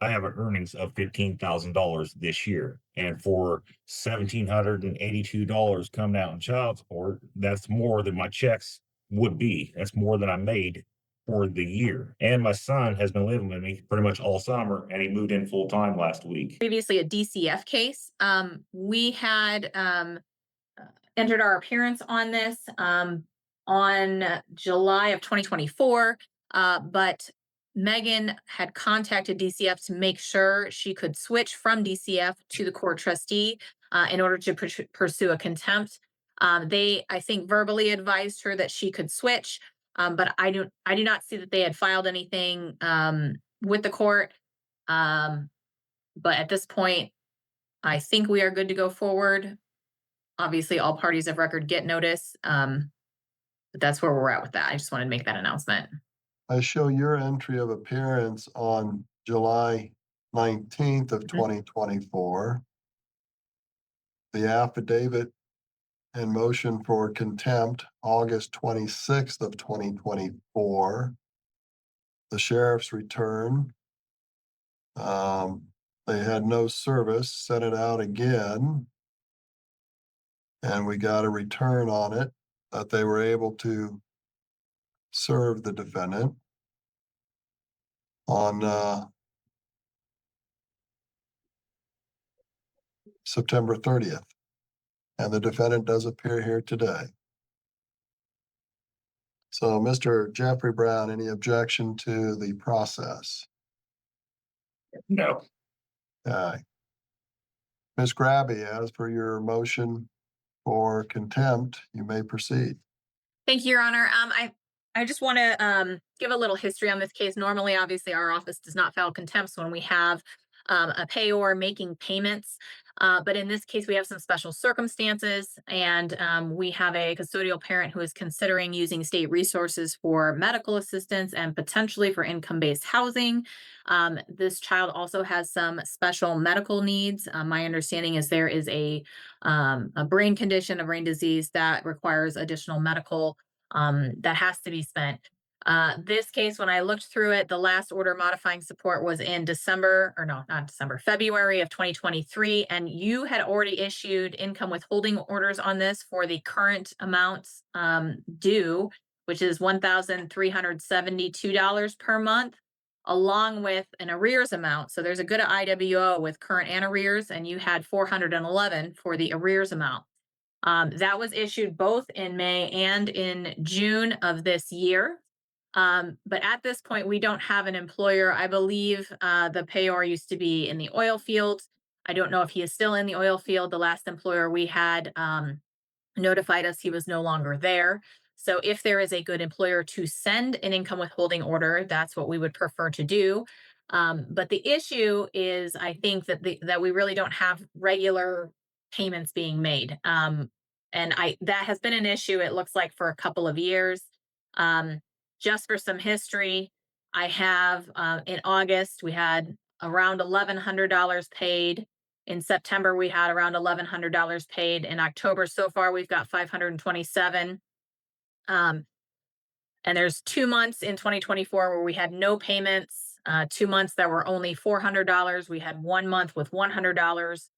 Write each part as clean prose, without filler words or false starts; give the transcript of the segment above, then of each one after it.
I have an earnings of $15,000 this year. And for $1,782 coming out in child support, that's more than my checks would be. That's more than I made for the year. And my son has been living with me pretty much all summer, and he moved in full time last week. Previously a DCF case. We had entered our appearance on this on July of 2024, but Megan had contacted DCF to make sure she could switch from DCF to the court trustee in order to pursue a contempt. They, I think, verbally advised her that she could switch, but I do not see that they had filed anything with the court. But at this point, I think we are good to go forward. Obviously, all parties of record get notice. But that's where we're at with that. I just wanted to make that announcement. I show your entry of appearance on July 19th of 2024. The affidavit and motion for contempt, August 26th of 2024. The sheriff's return. They had no service, sent it out again. And we got a return on it that they were able to serve the defendant on September 30th. And the defendant does appear here today. So, Mr. Jeffrey Brown, any objection to the process? No. Ms. Grabby, as per your motion for contempt, you may proceed. Thank you, Your Honor. I just want to give a little history on this case. Normally, obviously, our office does not file contempts when we have a payor making payments. But in this case, we have some special circumstances, and we have a custodial parent who is considering using state resources for medical assistance and potentially for income-based housing. This child also has some special medical needs. My understanding is there is a brain condition, a brain disease that requires additional medical that has to be spent. This case, when I looked through it, the last order modifying support was in February of 2023. And you had already issued income withholding orders on this for the current amounts due, which is $1,372 per month, along with an arrears amount. So there's a good IWO with current and arrears, and you had 411 for the arrears amount. That was issued both in May and in June of this year. But at this point, we don't have an employer. I believe the payor used to be in the oil field. I don't know if he is still in the oil field. The last employer we had notified us he was no longer there. So if there is a good employer to send an income withholding order, that's what we would prefer to do. But the issue is, I think that we really don't have regular payments being made. And that has been an issue, it looks like, for a couple of years. Just for some history, I have in August, we had around $1,100 paid. In September, we had around $1,100 paid. In October, so far, we've got $527. And there's 2 months in 2024 where we had no payments, 2 months that were only $400. We had 1 month with $100.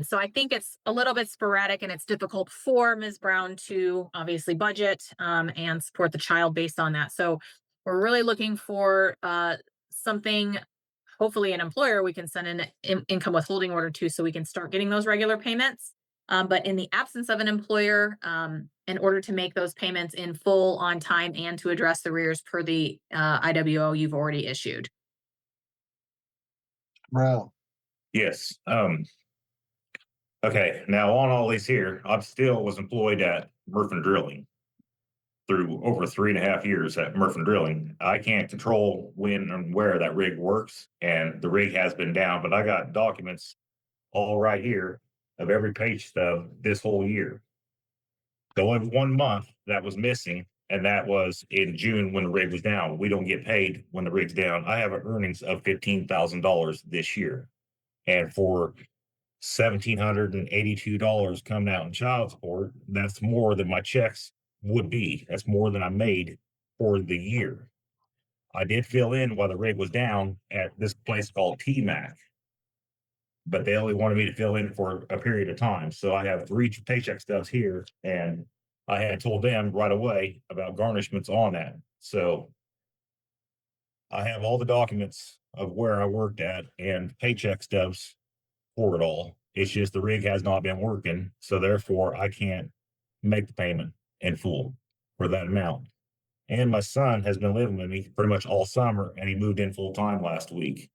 So I think it's a little bit sporadic, and it's difficult for Ms. Brown to obviously budget and support the child based on that. So we're really looking for something, hopefully an employer we can send an income withholding order to, so we can start getting those regular payments. But in the absence of an employer, in order to make those payments in full, on time, and to address the arrears per the IWO you've already issued. Brown. Yes. Okay, now on all these here, I still was employed at Murphy Drilling through over 3.5 years at Murphy Drilling. I can't control when and where that rig works, and the rig has been down, but I got documents all right here of every page stub this whole year. The only 1 month that was missing, and that was in June when the rig was down. We don't get paid when the rig's down. I have an earnings of $15,000 this year. And for $1,782 coming out in child support, that's more than my checks would be. That's more than I made for the year. I did fill in while the rig was down at this place called TMAC, but they only wanted me to fill in for a period of time. So I have 3 paycheck stubs here, and I had told them right away about garnishments on that. So I have all the documents of where I worked at and paycheck stubs for it all. It's just the rig has not been working, so therefore I can't make the payment in full for that amount. And my son has been living with me pretty much all summer, and he moved in full time last week.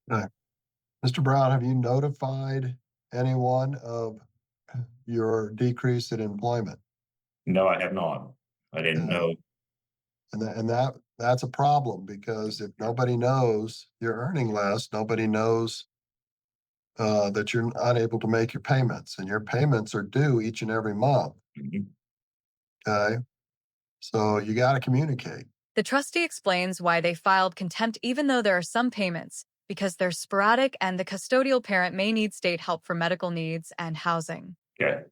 Mr. Brown, have you notified anyone of your decrease in employment? No, I have not. I didn't know. And that's a problem, because if nobody knows you're earning less, nobody knows that you're unable to make your payments, and your payments are due each and every month. Mhm. Okay. So you got to communicate. The trustee explains why they filed contempt even though there are some payments, because they're sporadic and the custodial parent may need state help for medical needs and housing. Okay.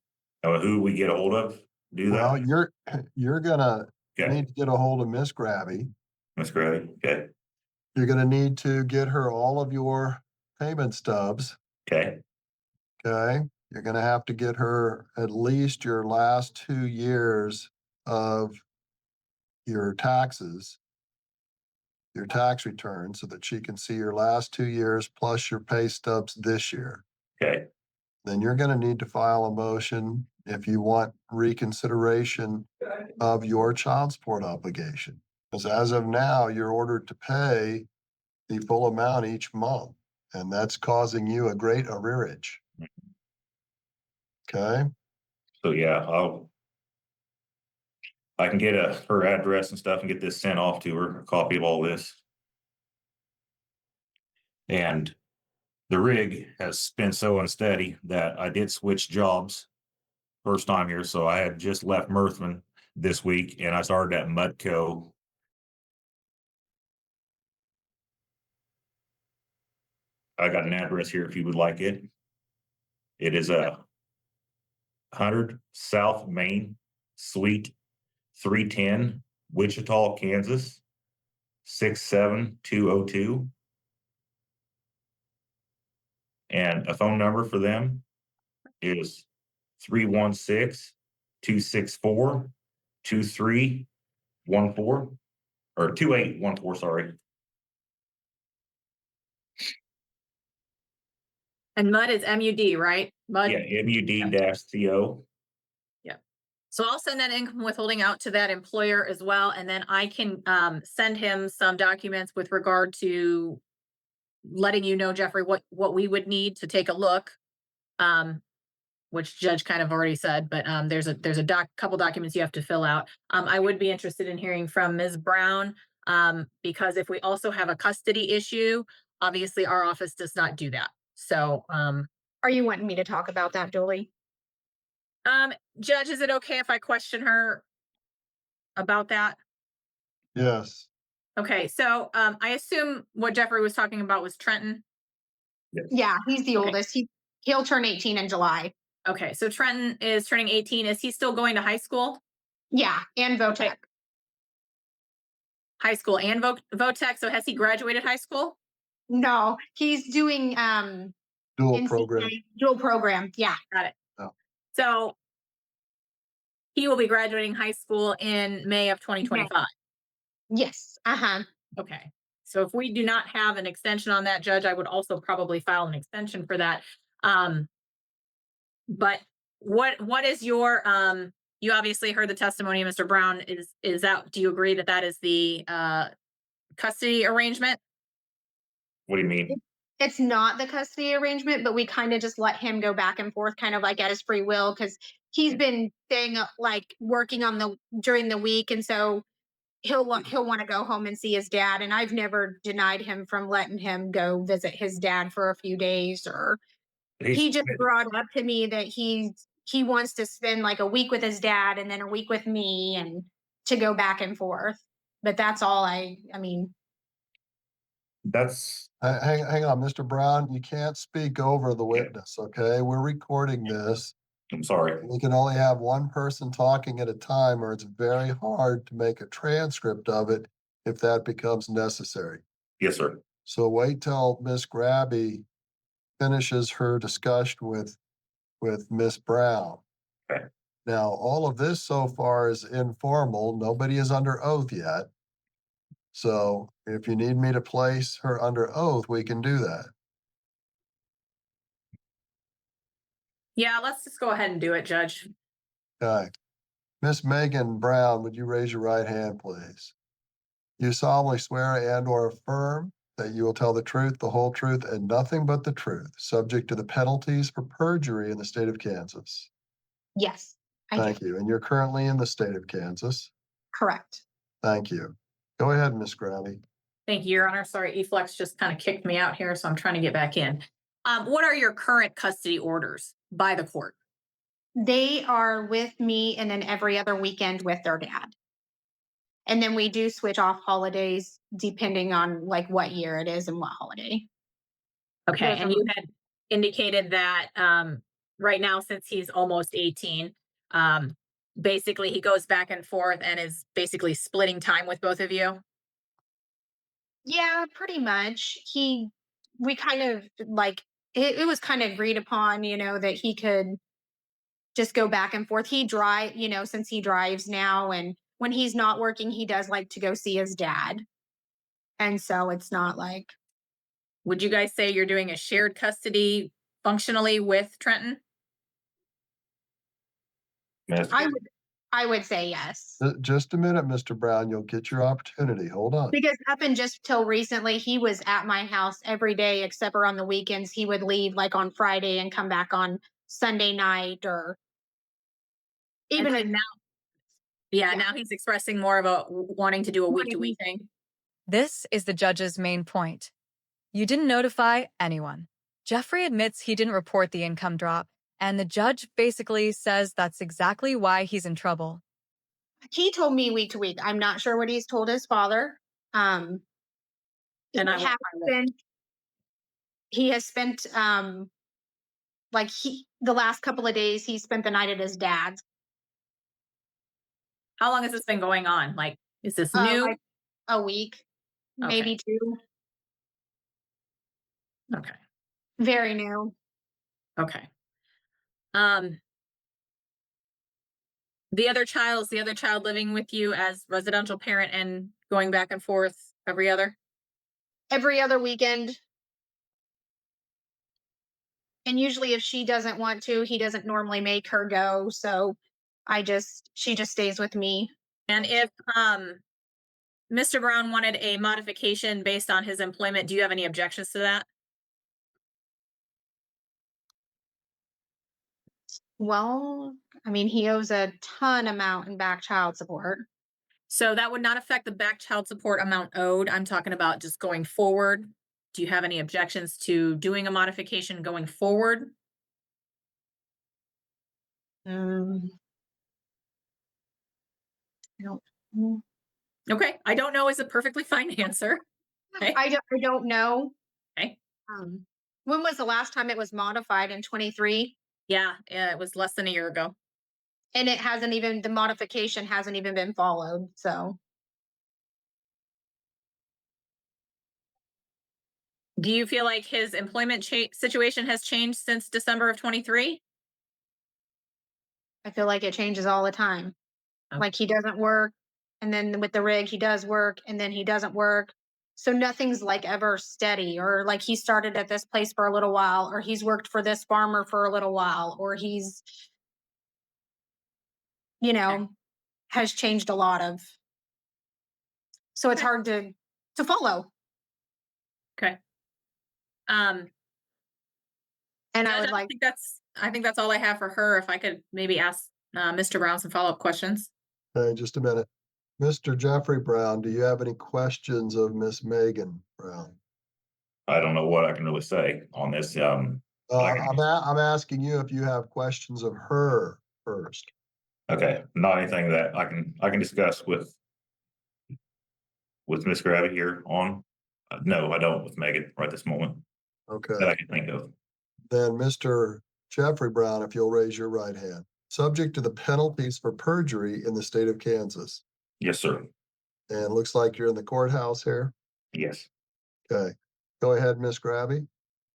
Now, who we get a hold of? Do Well, that? you're gonna Okay. need to get a hold of Miss Grabby. That's great. Okay. You're gonna need to get her all of your payment stubs. Okay. Okay. You're gonna have to get her at least your last 2 years of your taxes, your tax return, so that she can see your last 2 years plus your pay stubs this year. Okay. Then you're gonna need to file a motion if you want reconsideration of your child support obligation. Because as of now, you're ordered to pay the full amount each month, and that's causing you a great arrearage. Okay? So yeah, I can get her address and stuff and get this sent off to her, a copy of all this. And the rig has been so unsteady that I did switch jobs first time here. So I had just left Mirthman this week, and I started at Mudco. I got an address here if you would like it. It is 100 South Main, Suite 310, Wichita, Kansas 67202. And a phone number for them is 316-264-2314, or 2814, sorry. And MUD is MUD, right? MUD. Yeah, MUD-CO. So I'll send that income withholding out to that employer as well, and then I can send him some documents with regard to letting you know, Jeffrey, what we would need to take a look. Which Judge kind of already said, but there's a couple documents you have to fill out. I would be interested in hearing from Ms. Brown, because if we also have a custody issue, obviously our office does not do that. So Are you wanting me to talk about that, Julie? Judge, is it okay if I question her about that? Yes. Okay, so I assume what Jeffrey was talking about was Trenton. Yes. Yeah, he's the Okay. oldest. He'll turn 18 in July. Okay, so Trenton is turning 18. Is he still going to high school? Yeah, and Votech. High school and Votech. So has he graduated high school? No, he's doing Dual NCAA program. dual program. Yeah. Got it. Oh. So he will be graduating high school in May of 2025. Yes. Uh-huh. Okay. So if we do not have an extension on that, Judge, I would also probably file an extension for that. But what is your you obviously heard the testimony of Mr. Brown. Is that, do you agree that that is the custody arrangement? What do you mean? It's not the custody arrangement, but we kind of just let him go back and forth kind of like at his free will, because he's been staying up, like working on during the week, and so he'll want to go home and see his dad, and I've never denied him from letting him go visit his dad for a few days. Or he just brought up to me that he wants to spend like a week with his dad and then a week with me, and to go back and forth. But that's all. I mean, That's Hang on, Mr. Brown, you can't speak over the witness, okay? We're recording this. I'm sorry. We can only have one person talking at a time, or it's very hard to make a transcript of it if that becomes necessary. Yes, sir. So wait till Miss Grabby finishes her discussion with Miss Brown. Okay. Now, all of this so far is informal. Nobody is under oath yet. So if you need me to place her under oath, we can do that. Yeah, let's just go ahead and do it, Judge. Okay. Miss Megan Brown, would you raise your right hand, please? You solemnly swear and or affirm that you will tell the truth, the whole truth, and nothing but the truth, subject to the penalties for perjury in the state of Kansas. Yes, I do. Thank you. And you're currently in the state of Kansas. Correct. Thank you. Go ahead, Miss Grabby. Thank you, Your Honor. Sorry, eFlex just kind of kicked me out here, so I'm trying to get back in. What are your current custody orders by the court? They are with me and then every other weekend with their dad. And then we do switch off holidays depending on like what year it is and what holiday. Okay, Those and are- you had indicated that right now, since he's almost 18, basically he goes back and forth and is basically splitting time with both of you. Yeah, pretty much. We kind of like, it was kind of agreed upon, that he could just go back and forth. Since he drives now, and when he's not working, he does like to go see his dad. And so it's not like, Would you guys say you're doing a shared custody functionally with Trenton? Miss- I would say yes. Just a minute, Mr. Brown. You'll get your opportunity. Hold on. Because up and just till recently, he was at my house every day except for on the weekends. He would leave like on Friday and come back on Sunday night, or even And now, Yeah. now he's expressing more of a wanting to do a week to week thing. This is the judge's main point. You didn't notify anyone. Jeffrey admits he didn't report the income drop, and the judge basically says that's exactly why he's in trouble. he told me week to week. I'm not sure what he's told his father. And He I will- he has spent the last couple of days he spent the night at his dad's. How long has this been going on? Like, is this new? Like a week, maybe two. Okay. Very new. Okay. The other child living with you as residential parent and going back and forth every other? Every other weekend. And usually if she doesn't want to, he doesn't normally make her go. So she just stays with me. And if Mr. Brown wanted a modification based on his employment, do you have any objections to that? Well, I mean, he owes a ton amount in back child support. So that would not affect the back child support amount owed. I'm talking about just going forward. Do you have any objections to doing a modification going forward? I don't know. Okay, I don't know is a perfectly fine answer. Okay. I don't know. Okay. When was the last time it was modified? In 23? Yeah, it was less than a year ago. And the modification hasn't even been followed. So Do you feel like his employment situation has changed since December of 23? I feel like it changes all the time. Okay. Like he doesn't work, and then with the rig, he does work, and then he doesn't work. So nothing's like ever steady, or like he started at this place for a little while, or he's worked for this farmer for a little while, or he's, has changed a lot of. So it's hard to follow. Okay. And I would like, I think that's all I have for her. If I could maybe ask Mr. Brown some follow-up questions. Okay, just a minute. Mr. Jeffrey Brown, do you have any questions of Miss Megan Brown? I don't know what I can really say on this. I'm asking you if you have questions of her first. Okay, not anything that I can discuss with Miss Gravy here on. No, I don't with Megan right this moment that Okay, I can think of. then Mr. Jeffrey Brown, if you'll raise your right hand. Subject to the penalties for perjury in the state of Kansas. Yes, sir. And it looks like you're in the courthouse here. Yes. Okay. Go ahead, Miss Grabby.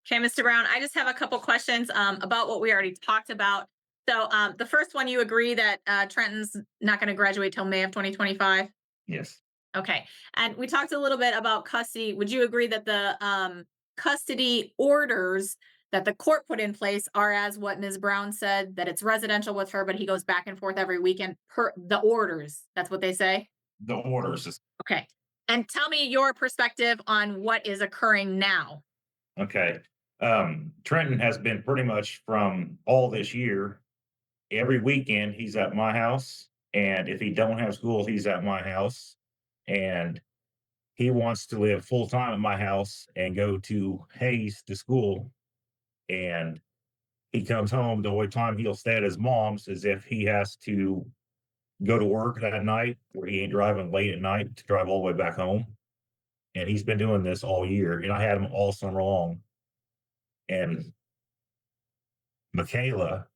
Okay, Mr. Brown, I just have a couple questions about what we already talked about. So the first one, you agree that Trenton's not going to graduate till May of 2025? Yes. Okay. And we talked a little bit about custody. Would you agree that the custody orders that the court put in place are as what Ms. Brown said, that it's residential with her, but he goes back and forth every weekend per the orders? That's what they say? The orders is Okay. And tell me your perspective on what is occurring now. okay. Trenton has been pretty much from all this year. Every weekend he's at my house, and if he don't have school, he's at my house. And he wants to live full time at my house and go to Hayes to school. And he comes home. The only time he'll stay at his mom's is if he has to go to work that night, where he ain't driving late at night to drive all the way back home. And he's been doing this all year. And I had him all summer long. And Michaela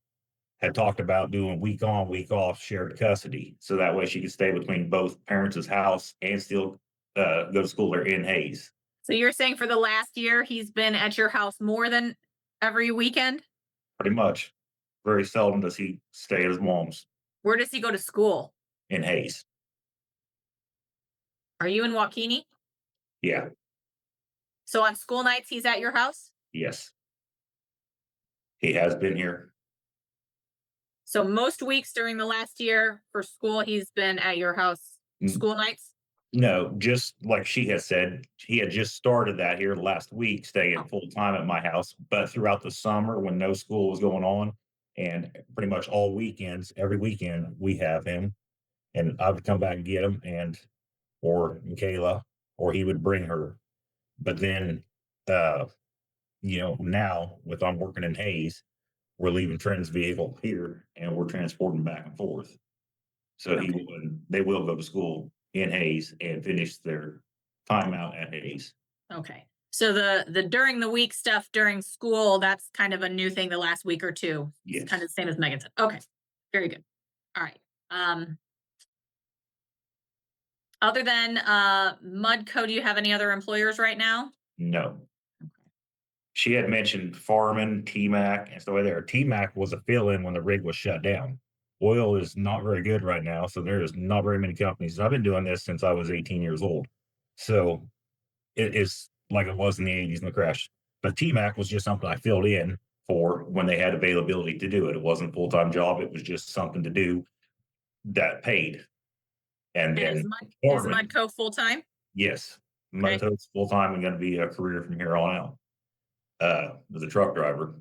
had talked about doing week on, week off shared custody. So that way she could stay between both parents' house and still go to school there in Hayes. So you're saying for the last year, he's been at your house more than every weekend? Pretty much. Very seldom does he stay at his mom's Where does he go to school? in Hayes. Are you in Waukene? Yeah. So on school nights, he's at your house? Yes. He has been here. So most weeks during the last year for school, he's been at your house Mm. school nights? No, just like she has said, he had just started that here last week, staying full time at my house. But throughout the summer, when no school was going on, and pretty much all weekends, every weekend, we have him. And I would come back and get him, or Michaela, or he would bring her. But then, now with I'm working in Hayes, we're leaving Trenton's vehicle here and we're transporting back and forth. So Okay. they will go to school in Hayes and finish their time out at Hayes. Okay. So the during the week stuff during school, that's kind of a new thing the last week or two. Yes. It's kind of the same as Megan said. Okay. Very good. All right. Other than Mudco, do you have any other employers right now? No. She had mentioned Farman, T-Mac, and stuff like there. T-Mac was a fill-in when the rig was shut down. Oil is not very good right now, so there's not very many companies. I've been doing this since I was 18 years old. So it is like it was in the 80s in the crash. But T-Mac was just something I filled in for when they had availability to do it. It wasn't a full-time job. It was just something to do that paid. And Is then Mudco full time? yes, Okay. Mudco's full-time and going to be a career from here on out. As a truck driver.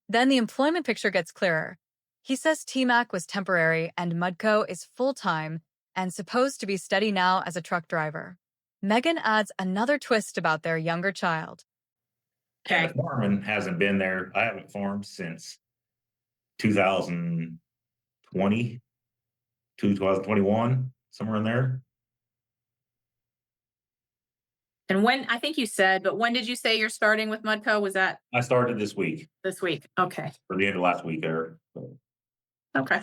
Then the employment picture gets clearer. He says T-Mac was temporary and Mudco is full-time and supposed to be steady now as a truck driver. Megan adds another twist about their younger child. And Okay. the farming hasn't been there. I haven't farmed since 2020, 2021, somewhere in there. And when, I think you said, but when did you say you're starting with Mudco? Was that I started this week, this week? Okay. or the end of last week there. Okay.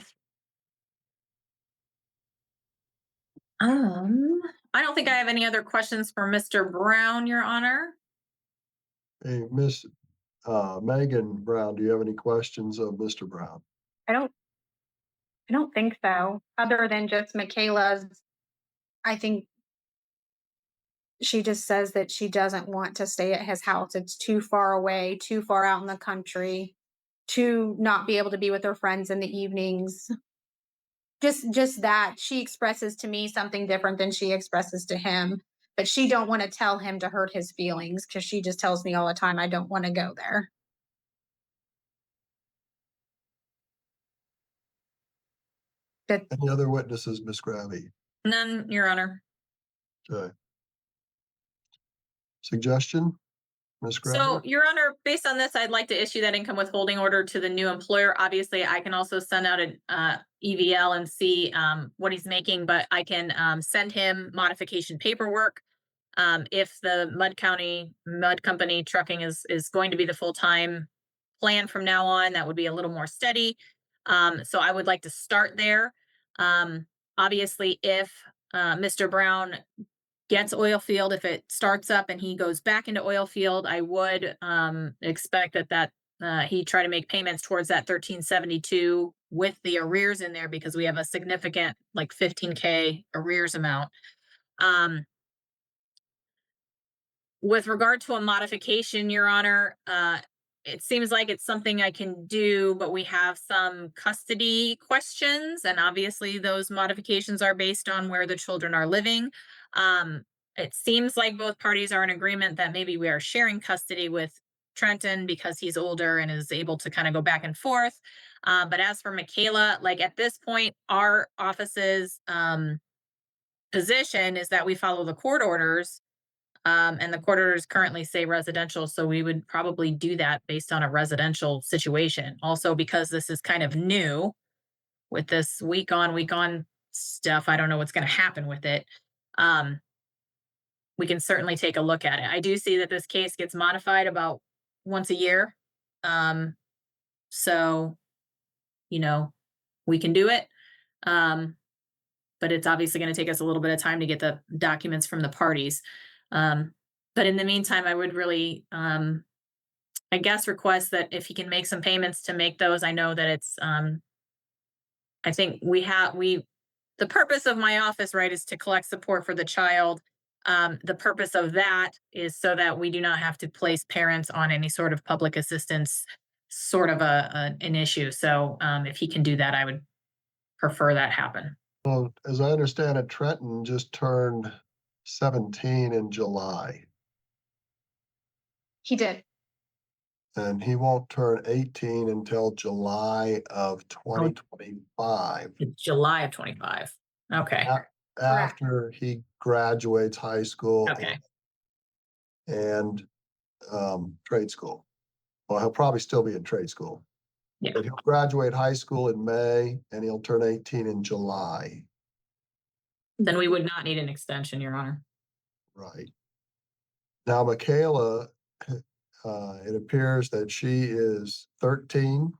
I don't think I have any other questions for Mr. Brown, Your Honor. Hey, Miss Megan Brown, do you have any questions of Mr. Brown? I don't think so. Other than just Michaela's, I think she just says that she doesn't want to stay at his house. It's too far away, too far out in the country, to not be able to be with her friends in the evenings. Just that she expresses to me something different than she expresses to him. But she don't want to tell him to hurt his feelings because she just tells me all the time, I don't want to go there. That Any other witnesses, Miss Grabby? None, Your Honor. Okay. Suggestion, Miss Grabby? So, Your Honor, based on this, I'd like to issue that income withholding order to the new employer. Obviously, I can also send out an EVL and see what he's making, but I can send him modification paperwork. If the Mud Company trucking is going to be the full-time plan from now on that would be a little more steady. So I would like to start there. Obviously, if Mr. Brown gets oil field, if it starts up and he goes back into oil field, I would expect that he try to make payments towards that 1372 with the arrears in there, because we have a significant like 15K arrears amount. With regard to a modification, Your Honor, it seems like it's something I can do, but we have some custody questions, and obviously those modifications are based on where the children are living. It seems like both parties are in agreement that maybe we are sharing custody with Trenton because he's older and is able to kind of go back and forth. But as for Michaela, like at this point, our office's position is that we follow the court orders. And the court orders currently say residential, so we would probably do that based on a residential situation. Also, because this is kind of new with this week on stuff, I don't know what's going to happen with it. We can certainly take a look at it. I do see that this case gets modified about once a year. So, we can do it. But it's obviously going to take us a little bit of time to get the documents from the parties. But in the meantime, I would really, I guess, request that if he can make some payments to make those. I know that it's, I think the purpose of my office, right, is to collect support for the child. The purpose of that is so that we do not have to place parents on any sort of public assistance, sort of an issue. So if he can do that, I would prefer that happen. Well, as I understand it, Trenton just turned 17 in July, He did. and he won't turn 18 until July of 2025. It's July of 25. Okay. After he graduates high school Okay. and trade school. Well, he'll probably still be in trade school. Yeah. But he'll graduate high school in May and he'll turn 18 in July. Then we would not need an extension, Your Honor. Right. Now, Michaela, it appears that she is 13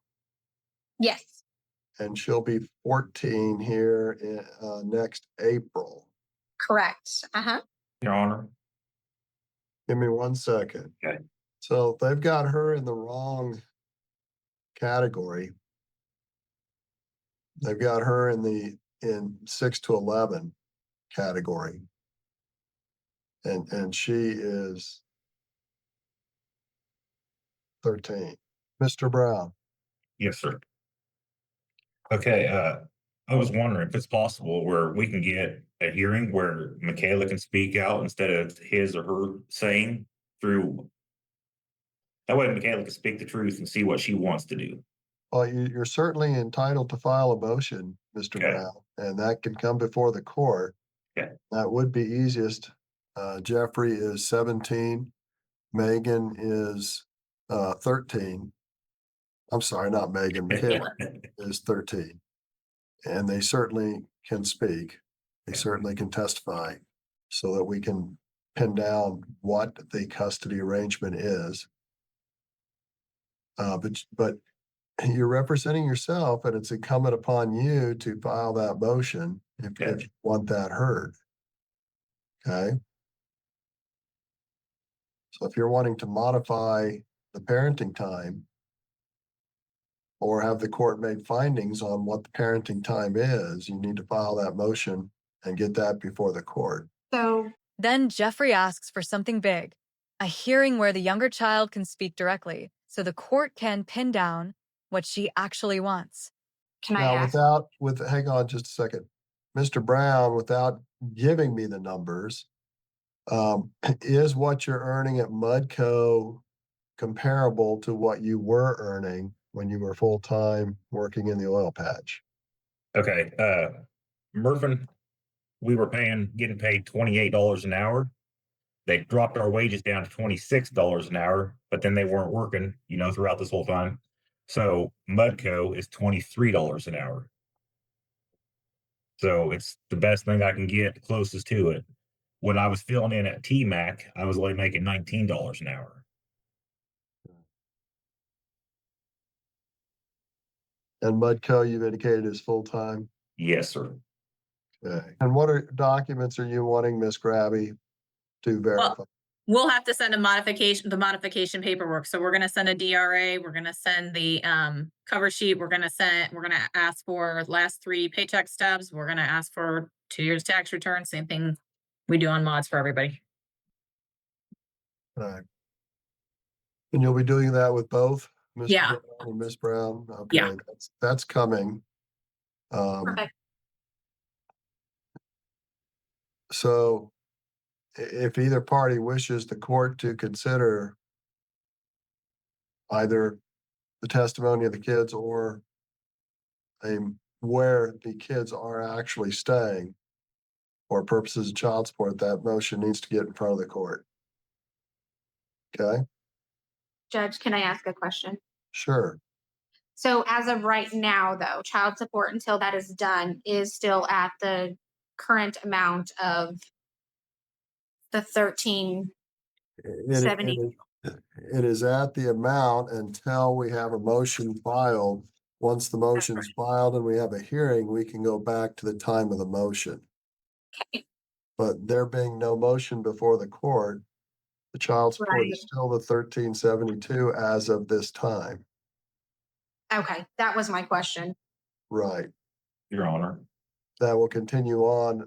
Yes. and she'll be 14 here in next April. Correct. Your Honor. Give me 1 second. Okay. So they've got her in the wrong category. They've got her in 6 to 11 category. And she is 13. Mr. Brown. Yes, sir. Okay, I was wondering if it's possible where we can get a hearing where Michaela can speak out instead of his or her saying through. That way Michaela can speak the truth and see what she wants to do. Well, you're certainly entitled to file a motion, Mr. Okay. Brown, and that can come before the court. Okay. That would be easiest. Jeffrey is 17. Megan is 13. I'm sorry, not Megan. Michaela is 13. And they certainly can speak. They certainly can testify so that we can pin down what the custody arrangement is. But you're representing yourself, and it's incumbent upon you to file that motion if you want that heard. Okay. So if you're wanting to modify the parenting time or have the court make findings on what the parenting time is, you need to file that motion and get that before the court. So Then Jeffrey asks for something big, a hearing where the younger child can speak directly, so the court can pin down what she actually wants. can I Now, ask? hang on just a second. Mr. Brown, without giving me the numbers, is what you're earning at Mudco comparable to what you were earning when you were full-time working in the oil patch? Okay, Murphin, we were getting paid $28 an hour. They dropped our wages down to $26 an hour, but then they weren't working, throughout this whole time. So Mudco is $23 an hour. So it's the best thing I can get, closest to it. When I was filling in at TMAC, I was only making $19 an hour. And Mudco, you've indicated is full-time? Yes, sir. Okay. And what documents are you wanting Miss Grabby to verify? We'll have to send the modification paperwork. So we're gonna send a DRA, we're gonna send the cover sheet, we're gonna ask for last 3 paycheck stubs, we're gonna ask for 2 years tax return, same thing we do on mods for everybody. Right. And you'll be doing that with both, Mr. Yeah. Brown and Miss Brown? Yeah. Okay, that's coming. Perfect. So if either party wishes the court to consider either the testimony of the kids or where the kids are actually staying for purposes of child support, that motion needs to get in front of the court. Okay, Judge, can I ask a question? sure. So as of right now, though, child support until that is done is still at the current amount of the 1370. It is at the amount until we have a motion filed. Once the motion is filed and we have a hearing, we can go back to the time of the motion. Okay. But there being no motion before the court, the child support is still the 1372 as of this time. Okay, that was my question. Right. Your Honor. That will continue on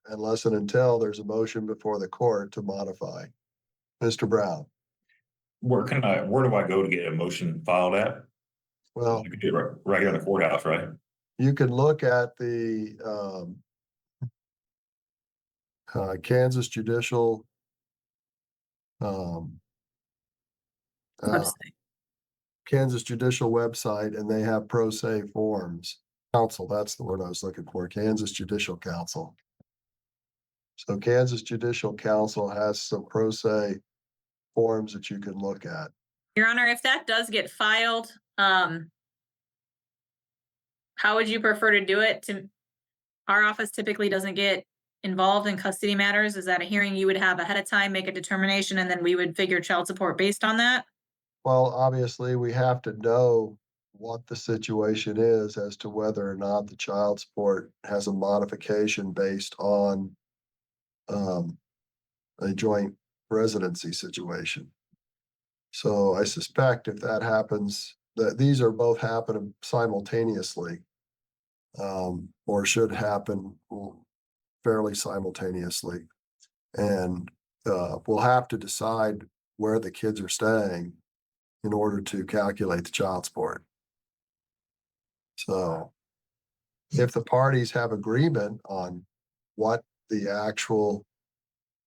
unless and until there's a motion before the court to modify. Mr. Brown. Where do I go to get a motion filed at? Well, You can do it right here in the courthouse, right? you can look at the Kansas Judicial Website. Kansas Judicial website, and they have pro se forms. Council, that's the word I was looking for, Kansas Judicial Council. So Kansas Judicial Council has some pro se forms that you can look at. Your Honor, if that does get filed, how would you prefer to do it? Our office typically doesn't get involved in custody matters. Is that a hearing you would have ahead of time, make a determination, and then we would figure child support based on that? Well, obviously, we have to know what the situation is as to whether or not the child support has a modification based on a joint residency situation. So I suspect if that happens, that these are both happening simultaneously, or should happen fairly simultaneously. And we'll have to decide where the kids are staying in order to calculate the child support. So if the parties have agreement on what the actual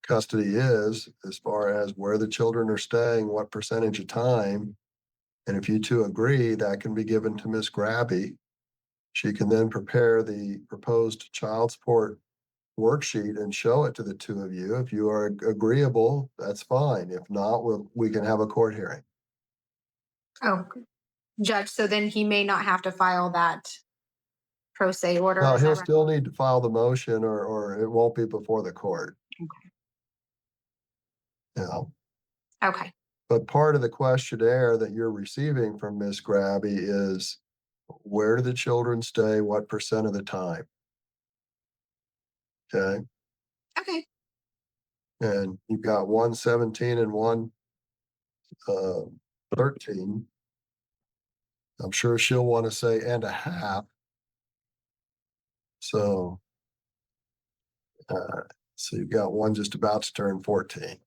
custody is, as far as where the children are staying, what percentage of time, and if you two agree, that can be given to Miss Grabby. She can then prepare the proposed child support worksheet and show it to the two of you. If you are agreeable, that's fine. If not, we can have a court hearing. Oh, Judge, so then he may not have to file that pro se order. No, is that he'll right? still need to file the motion or it won't be before the court. You know, Okay. but part of the questionnaire that you're receiving from Miss Grabby is where do the children stay, what percent of the time? Okay, Okay. and you've got 117 and 113. I'm sure she'll want to say and a half. So you've got one just about to turn 14.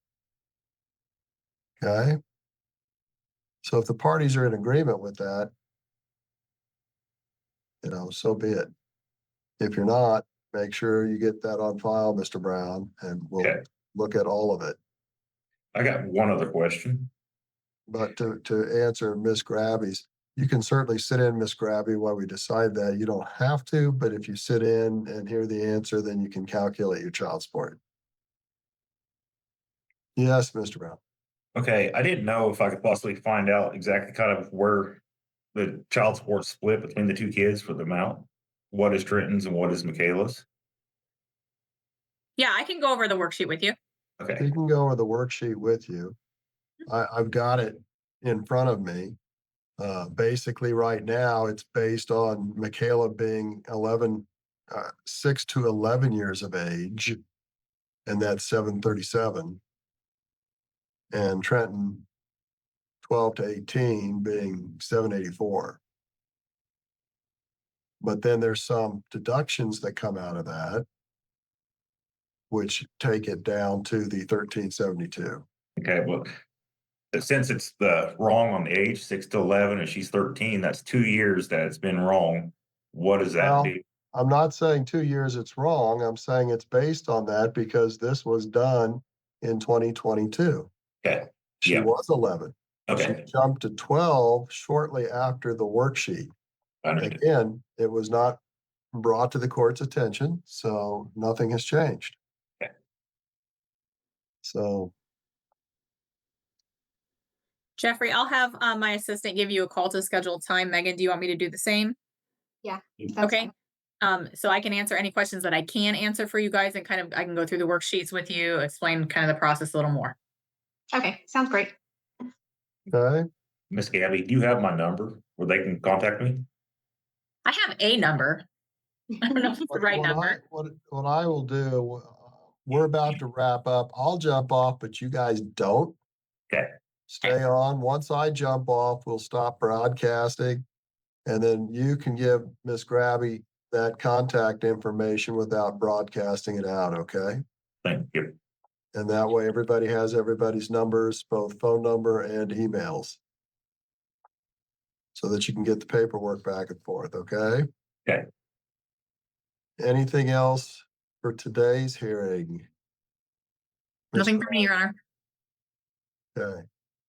Okay. So if the parties are in agreement with that, so be it. If you're not, make sure you get that on file, Mr. Brown, and we'll look at all of it. I got one other question. But to answer Miss Grabby's, you can certainly sit in, Miss Grabby, while we decide that. You don't have to, but if you sit in and hear the answer, then you can calculate your child support. Yes, Mr. Brown. Okay, I didn't know if I could possibly find out exactly kind of where the child support split between the two kids for the amount. What is Trenton's and what is Michaela's? Yeah, I can go over the worksheet with you. Okay. You can go over the worksheet with you. I've got it in front of me. Basically, right now, it's based on Michaela being 6 to 11 years of age, and that's 737. And Trenton, 12 to 18 being 784. But then there's some deductions that come out of that, which take it down to the 1372. Okay, well, since it's the wrong on the age, 6 to 11, and she's 13, that's 2 years that it's been wrong. What does that Well, do? I'm not saying 2 years it's wrong. I'm saying it's based on that because this was done in 2022. Okay, She yeah, was 11. She okay, jumped to 12 shortly after the worksheet. I understand. Again, it was not brought to the court's attention, so nothing has changed. Okay. So, Jeffrey, I'll have my assistant give you a call to schedule time. Megan, do you want me to do the same? Yeah. Okay. So I can answer any questions that I can answer for you guys, and kind of I can go through the worksheets with you, explain kind of the process a little more. Okay, sounds great. okay. Miss Gabby, do you have my number where they can contact me? I have a number. I don't know if it's the right number. What I will do, we're about to wrap up. I'll jump off, but you guys don't. Okay. Stay on. Once I jump off, we'll stop broadcasting. And then you can give Miss Grabby that contact information without broadcasting it out, okay? Thank you. And that way everybody has everybody's numbers, both phone number and emails. So that you can get the paperwork back and forth, okay? Okay. Anything else for today's hearing? Nothing Mr. for me, Your Honor. Okay.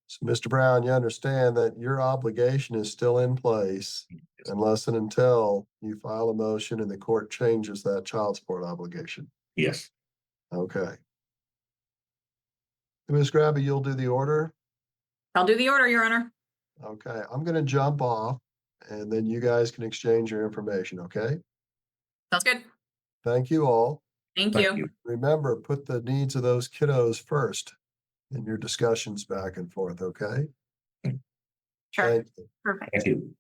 So, Mr. Brown, you understand that your obligation is still in place unless and until you file a motion and the court changes that child support obligation. Yes. Okay. Ms. Grabby, you'll do the order? I'll do the order, Your Honor. Okay, I'm gonna jump off and then you guys can exchange your information, okay? Sounds good. Thank you all. Thank Thank you. you. Remember, put the needs of those kiddos first in your discussions back and forth, okay? Sure. Thank you. Perfect. Thank you.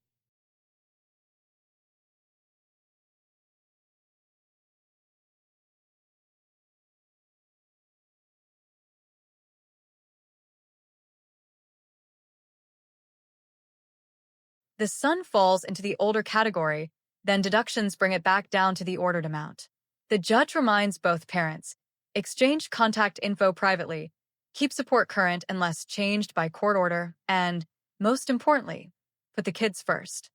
The son falls into the older category, then deductions bring it back down to the ordered amount. The judge reminds both parents, exchange contact info privately, keep support current unless changed by court order, and, most importantly, put the kids first.